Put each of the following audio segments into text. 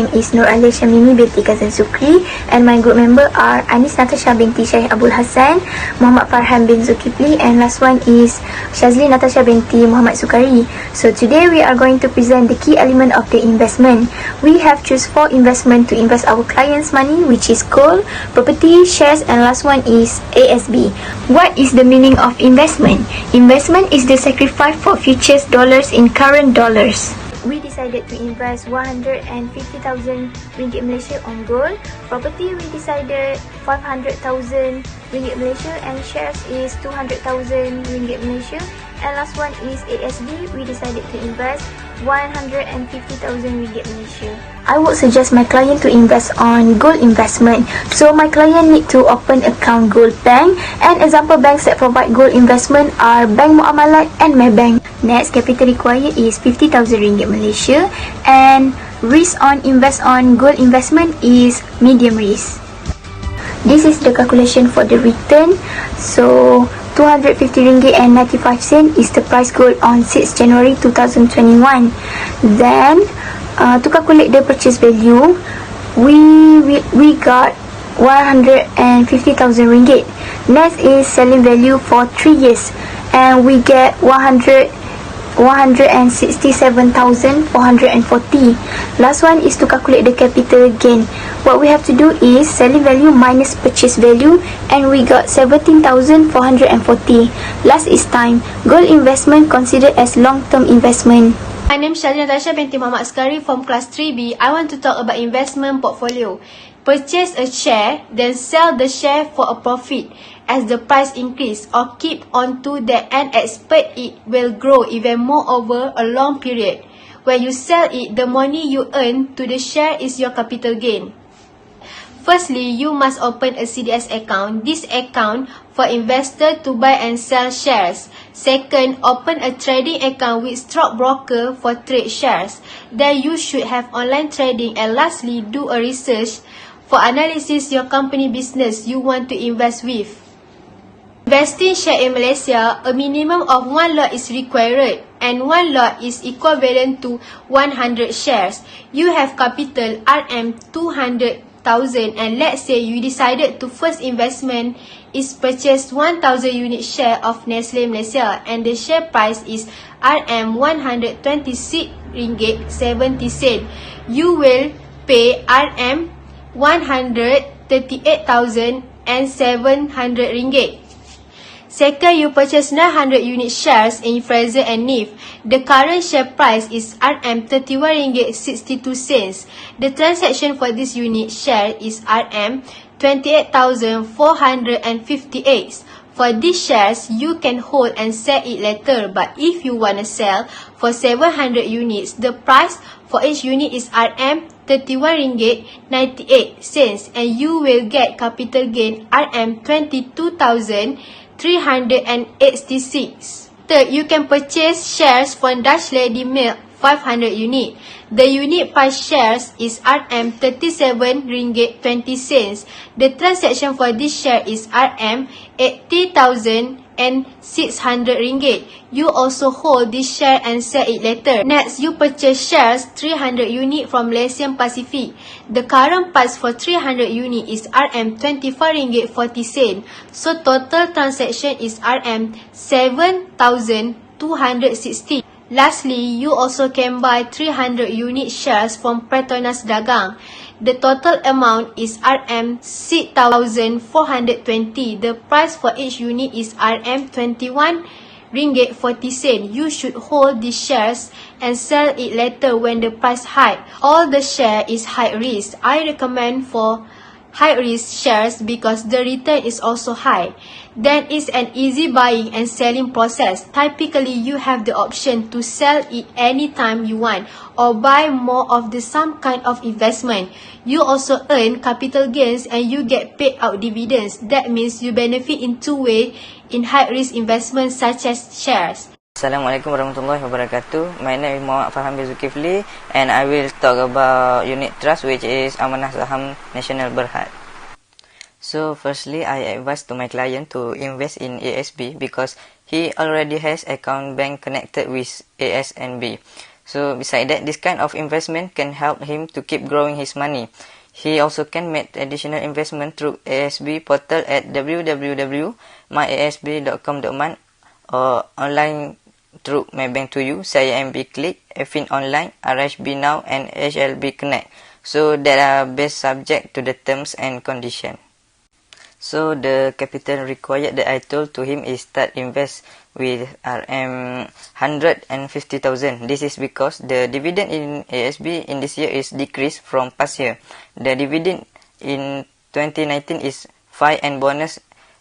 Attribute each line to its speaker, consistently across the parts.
Speaker 1: name is Nur Alia Syamimi binti Kazan Sukri, and my group member are Anis Natasha binti Syekh Abdul Hassan, Muhammad Farhan bin Zulkifli, and last one is Shazli Natasha binti Muhammad Sukari. So today we are going to present the key element of the investment. We have choose 4 investment to invest our clients' money, which is gold, property, shares, and last one is ASB. What is the meaning of investment? Investment is the sacrifice for future dollars in current dollars. We decided to invest 150,000 ringgit Malaysia on gold. Property, we decided 500,000 ringgit Malaysia, and shares is 200,000 ringgit Malaysia. And last one is ASB. We decided to invest 150,000 ringgit Malaysia. I would suggest my client to invest on gold investment. So my client need to open account gold bank, and example banks that provide gold investment are Bank Muamalat and Maybank. Next, capital required is 50,000 ringgit Malaysia, and risk on invest on gold investment is medium risk. This is the calculation for the return. So 250 ringgit and 95 cent is the price gold on 6 January 2021. Then to calculate the purchase value, we got 150,000 ringgit. Next is selling value for 3 years, and we get 167,440. Last one is to calculate the capital gain. What we have to do is selling value minus purchase value, and we got 17,440. Last is time. Gold investment considered as long-term investment.
Speaker 2: My name is Shazli Natasha binti Muhammad Sukari from class 3B. I want to talk about investment portfolio. Purchase a share, then sell the share for a profit as the price increase, or keep on to that and expect it will grow even more over a long period. When you sell it, the money you earn to the share is your capital gain. Firstly, you must open a CDS account. This account for investor to buy and sell shares. Second, open a trading account with stockbroker for trade shares. Then you should have online trading. And lastly, do a research for analysis your company business you want to invest with. Investing share in Malaysia, a minimum of 1 lot is required, and 1 lot is equivalent to 100 shares. You have capital RM 200,000, and let's say you decided to first investment is purchase 1,000 unit share of Nestle Malaysia, and the share price is RM 126 ringgit 70 cent. You will pay RM 138,700 ringgit. Second, you purchase 900 unit shares in Fraser and Neave. The current share price is RM 31 ringgit 62 cents. The transaction for this unit share is RM 28,458. For these shares, you can hold and sell it later. But if you want to sell for 700 units, the price for each unit is RM 31 ringgit 98 cents, and you will get capital gain RM 22,386. Third, you can purchase shares from Dutch Lady Milk 500 unit. The unit price shares is RM 37 ringgit 20 cents. The transaction for this share is RM 80,600 ringgit. You also hold this share and sell it later. Next, you purchase shares 300 unit from Malaysian Pacific. The current price for 300 unit is RM 24 ringgit 40 cents. So total transaction is RM 7,260. Lastly, you also can buy 300 unit shares from Petronas Dagang. The total amount is RM 6,420. The price for each unit is RM 21 ringgit 40 cents. You should hold these shares and sell it later when the price high. All the share is high risk. I recommend for high risk shares because the return is also high. Then it's an easy buying and selling process. Typically, you have the option to sell it anytime you want or buy more of the some kind of investment. You also earn capital gains and you get paid out dividends. That means you benefit in two ways in high risk investments such as shares.
Speaker 3: Assalamualaikum warahmatullahi wabarakatuh. My name is Muhammad Farhan bin Zulkifli, and I will talk about unit trust, which is Amanah Saham Nasional Berhad. So firstly, I advise to my client to invest in ASB because he already has account bank connected with ASNB. So beside that, this kind of investment can help him to keep growing his money. He also can make additional investment through ASB portal at www.myasb.com.my or online through Maybank to You, CIMB Click, Affin Online, RHB Now, and HLB Connect. So that are based subject to the terms and condition. So the capital required that I told to him is start invest with RM150,000. This is because the dividend in ASB in this year is decreased from past year. The dividend in 2019 is 5 and bonus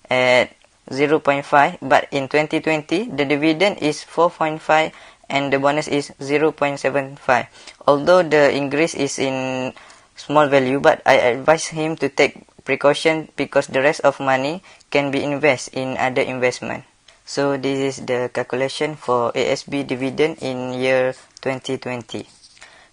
Speaker 3: at 0.5, but in 2020 the dividend is 4.5 and the bonus is 0.75. Although the increase is in small value, but I advise him to take precaution because the rest of money can be invested in other investment. So this is the calculation for ASB dividend in year 2020.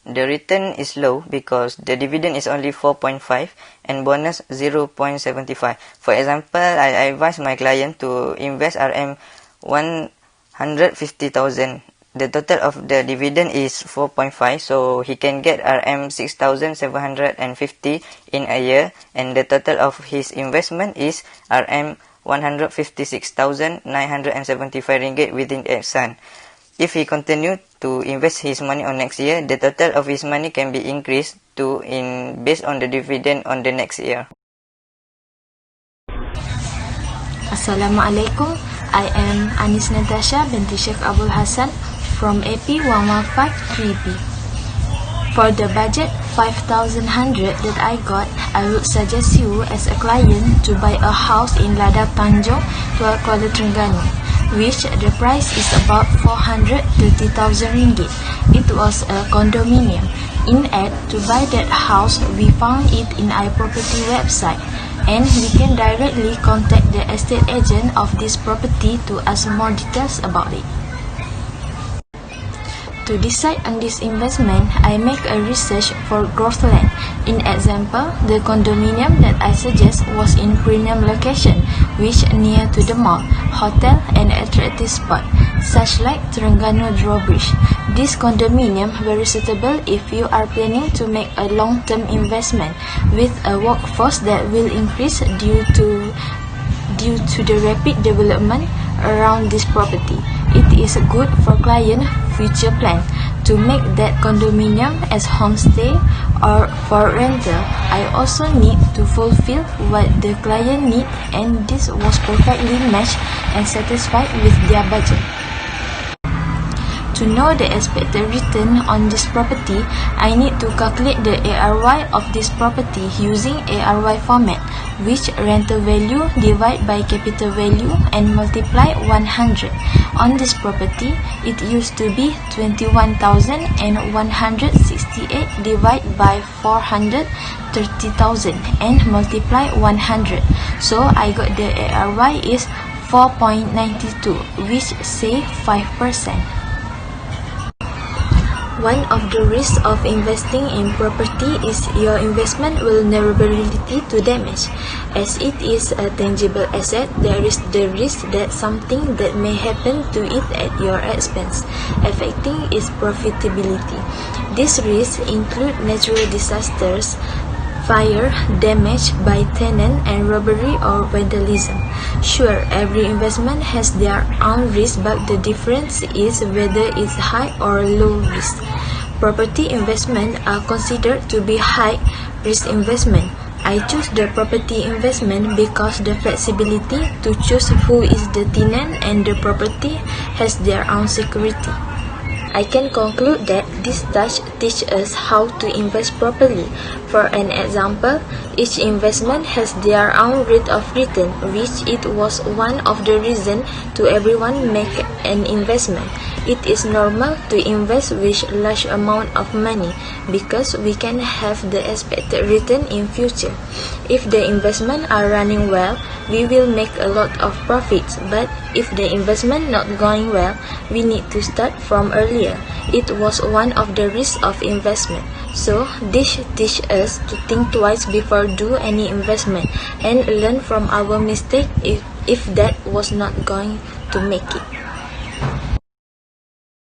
Speaker 3: The return is low because the dividend is only 4.5 and bonus 0.75. For example, I advise my client to invest RM150,000. The total of the dividend is 4.5, so he can get RM6,750 in a year, and the total of his investment is RM156,975 ringgit within Exxon. If he continue to invest his money on next year, the total of his money can be increased to based on the dividend on the next year.
Speaker 4: Assalamualaikum. I am Anis Natasha binti Sheikh Abul Hassan from AP 115-3B. For the budget 5,100 that I got, I would suggest you as a client to buy a house in Ladang Tanjung, Kuala Terengganu, which the price is about 430,000 ringgit. It was a condominium. In ad to buy that house, we found it in iProperty website, and we can directly contact the estate agent of this property to ask more details about it. To decide on this investment, I make a research for growth land. In example, the condominium that I suggest was in premium location, which near to the mall, hotel and attractive spot, such like Terengganu Drawbridge. This condominium very suitable if you are planning to make a long-term investment with a workforce that will increase due to the rapid development around this property. It is good for client future plan to make that condominium as homestay or for rental. I also need to fulfill what the client need, and this was perfectly matched and satisfied with their budget. To know the expected return on this property, I need to calculate the ARY of this property using ARY format, which rental value divided by capital value and multiply 100. On this property, it used to be 21,168 divided by 430,000 and multiply 100. So I got the ARY is 4.92, which say 5%. One of the risks of investing in property is your investment vulnerability to damage. As it is a tangible asset, there is the risk that something that may happen to it at your expense, affecting its profitability. These risks include natural disasters, fire, damage by tenant, and robbery or vandalism. Sure, every investment has their own risk, but the difference is whether it's high or low risk. Property investment are considered to be high risk investment. I choose the property investment because the flexibility to choose who is the tenant and the property has their own security. I can conclude that this touch teach us how to invest properly. For an example, each investment has their own rate of return, which it was one of the reasons to everyone make an investment. It is normal to invest with large amount of money because we can have the expected return in future. If the investment are running well, we will make a lot of profits, but if the investment not going well, we need to start from earlier. It was one of the risks of investment. So this teach us to think twice before do any investment and learn from our mistake if that was not going to make it.